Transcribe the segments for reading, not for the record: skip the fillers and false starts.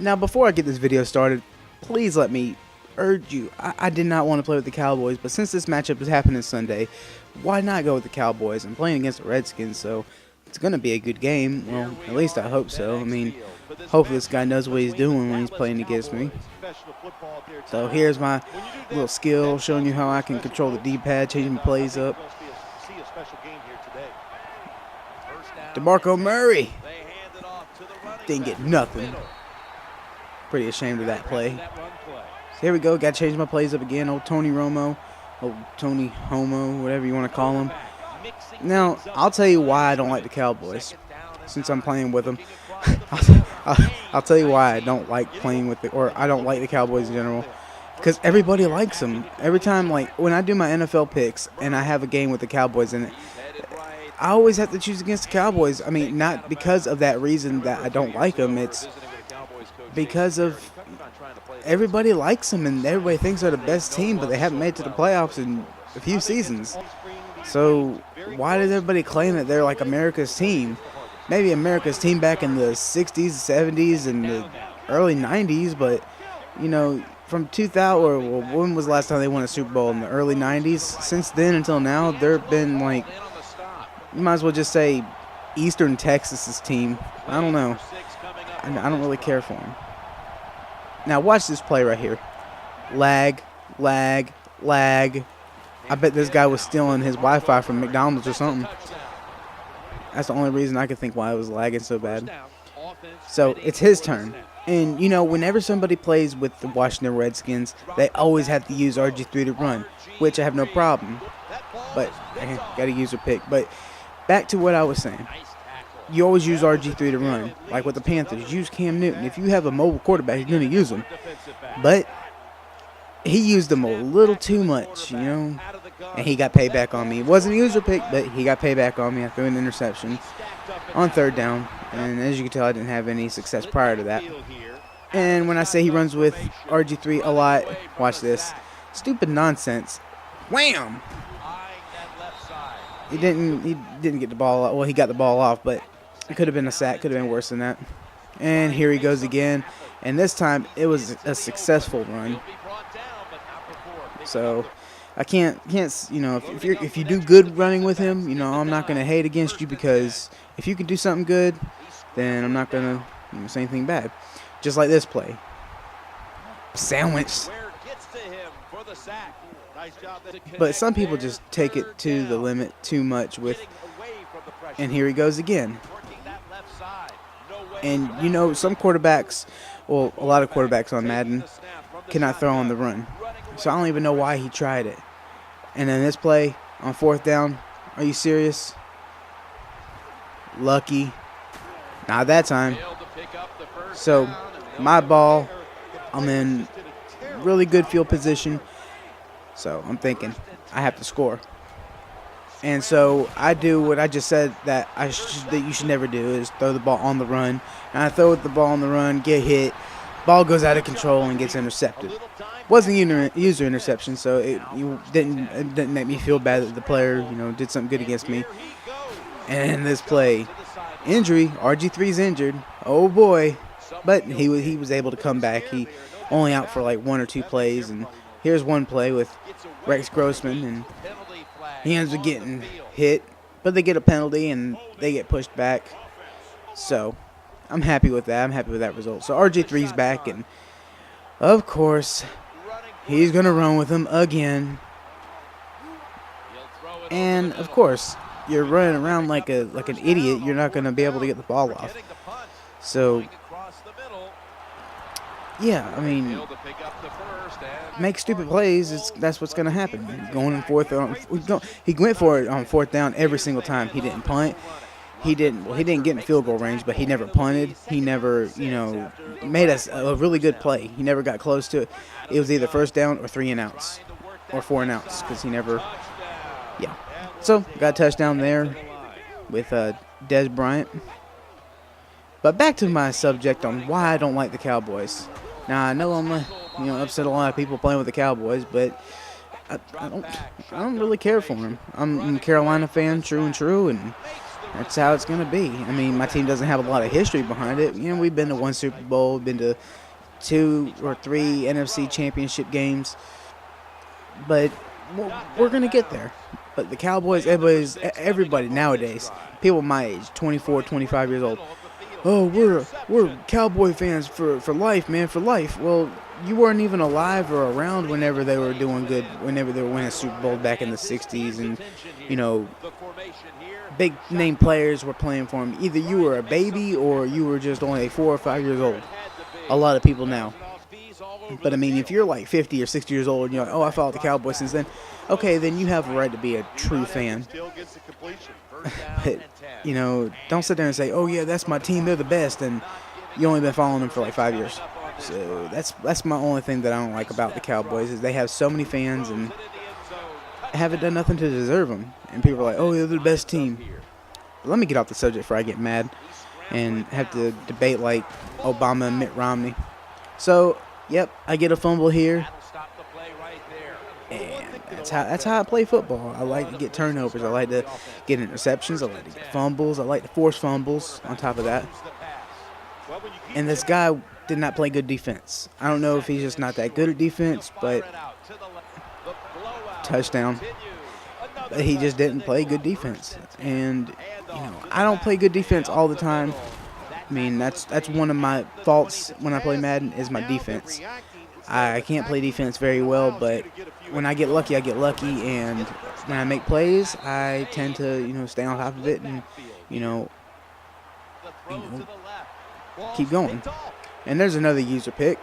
Now, before I get this video started, please let me urge you. I did not want to play with the Cowboys, but since this matchup is happening Sunday, why not go with the Cowboys? I'm playing against the Redskins, so it's going to be a good game. Well, at least I hope so. I mean, hopefully this guy knows what he's doing when he's playing against me. So here's my little skill showing you how I can control the D-pad, changing plays up. DeMarco Murray didn't get nothing. Pretty ashamed of that play. So here we go. Got to change my plays up again. Old Tony Romo, old Tony Homo, whatever you want to call him. Now, I'll tell you why I don't like the Cowboys, since I'm playing with them. I'll tell you why I don't like playing with or I don't like the Cowboys in general. Because everybody likes them. Every time, like, when I do my NFL picks and I have a game with the Cowboys in it, I always have to choose against the Cowboys. I mean, not because of that reason that I don't like them. It's because of everybody likes them and everybody thinks they're the best team, but they haven't made it to the playoffs in a few seasons. So why does everybody claim that they're like America's team? Maybe America's team back in the 60s, 70s, and the early 90s, but, you know, from 2000, or when was the last time they won a Super Bowl? In the early 90s? Since then until now, they've been like, you might as well just say Eastern Texas's team. I don't know. I don't really care for them. Now watch this play right here. Lag, lag, lag. I bet this guy was stealing his Wi-Fi from McDonald's or something. That's the only reason I could think why it was lagging so bad. So it's his turn. And, you know, whenever somebody plays with the Washington Redskins, they always have to use RG3 to run, which I have no problem. But I got to use a pick. But back to what I was saying. You always use RG3 to run. Like with the Panthers, use Cam Newton. If you have a mobile quarterback, you're going to use him. But he used him a little too much, you know. And he got payback on me. It wasn't a user pick, but he got payback on me. I threw an interception on third down. And as you can tell, I didn't have any success prior to that. And when I say he runs with RG3 a lot, watch this. Stupid nonsense. Wham! He didn't get the ball off. Well, he got the ball off, but it could have been a sack. Could have been worse than that. And here he goes again. And this time, it was a successful run. So I can't, you know, if you do good running with him, you know, I'm not going to hate against you, because if you can do something good, then I'm not going to say anything bad. Just like this play. Sandwich. But some people just take it to the limit too much with, and here he goes again. And, you know, some quarterbacks, well, a lot of quarterbacks on Madden cannot throw on the run. So I don't even know why he tried it. And then this play on fourth down, are you serious? Lucky. Not that time. So my ball, I'm in really good field position. So I'm thinking I have to score. And so I do what I just said that you should never do, is throw the ball on the run. And I throw the ball on the run, get hit, ball goes out of control and gets intercepted. Wasn't user interception, so it didn't make me feel bad that the player, you know, did something good against me. And this play, injury, RG3's injured. Oh boy. But he was able to come back. He only out for like one or two plays, and here's one play with Rex Grossman, and he ends up getting hit, but they get a penalty and they get pushed back. So I'm happy with that. I'm happy with that result. So RG3's back, and of course he's going to run with him again. And of course, you're running around like an idiot. You're not going to be able to get the ball off. So yeah, I mean, make stupid plays. That's what's going to happen. Going in he went for it on fourth down every single time. He didn't punt. He didn't get in field goal range, but he never punted. He never, you know, made us a really good play. He never got close to it. It was either first down or 3 and outs or 4 and outs, because he never, yeah. So got a touchdown there with Des Bryant. But back to my subject on why I don't like the Cowboys. Now I know I'm upset a lot of people playing with the Cowboys, but I don't really care for them. I'm a Carolina fan, true and true, and That's how it's going to be. I mean, my team doesn't have a lot of history behind it. You know, we've been to 1 Super Bowl, been to 2 or 3 NFC championship games, but we're going to get there. But the Cowboys, everybody nowadays, people my age, 24, 25 years old, oh, we're Cowboy fans for life, man, for life. Well, you weren't even alive or around whenever they were doing good, whenever they were winning Super Bowl back in the 60s, and, you know, big name players were playing for them. Either you were a baby or you were just only 4 or 5 years old. A lot of people now. But I mean, if you're like 50 or 60 years old and you're like, oh, I followed the Cowboys since then, okay, then you have a right to be a true fan. But, you know, don't sit there and say, oh yeah, that's my team, they're the best, and you only been following them for like 5 years. So that's my only thing that I don't like about the Cowboys, is they have so many fans and haven't done nothing to deserve them. And people are like, oh, they're the best team. But let me get off the subject before I get mad and have to debate like Obama and Mitt Romney. So, yep, I get a fumble here. And that's how I play football. I like to get turnovers. I like to get interceptions. I like to get fumbles. I like to force fumbles on top of that. And this guy did not play good defense. I don't know if he's just not that good at defense, but touchdown. But he just didn't play good defense. And, you know, I don't play good defense all the time. I mean, that's one of my faults when I play Madden is my defense. I can't play defense very well, but when I get lucky, I get lucky. And when I make plays, I tend to, you know, stay on top of it and, you know, keep going. And there's another user pick.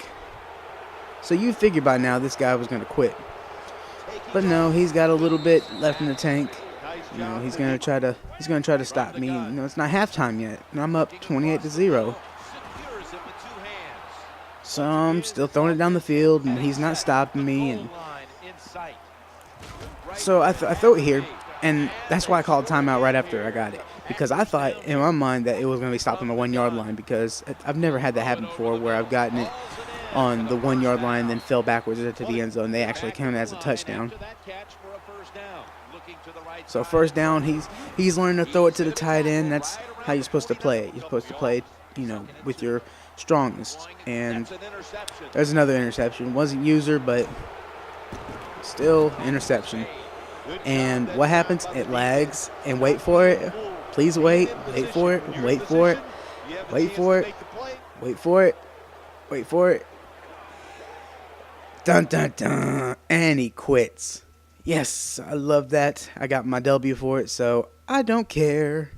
So you figure by now this guy was going to quit. But no, he's got a little bit left in the tank. You know, he's going to try to stop me. You know, it's not halftime yet, and I'm up 28-0. So I'm still throwing it down the field, and he's not stopping me. And so I throw it here, and that's why I called timeout right after I got it, because I thought in my mind that it was going to be stopped on the 1 yard line, because I've never had that happen before where I've gotten it on the 1 yard line, then fell backwards into the end zone. They actually counted as a touchdown. So first down, he's learning to throw it to the tight end. That's how you're supposed to play it. You're supposed to play it, you know, with your strongest. And there's another interception. Wasn't user, but still interception. And what happens? It lags. And wait for it. Please wait. Wait for it. Wait for it. Wait for it. Wait for it. Wait for it. Dun, dun, dun. And he quits. Yes, I love that. I got my W for it, so I don't care.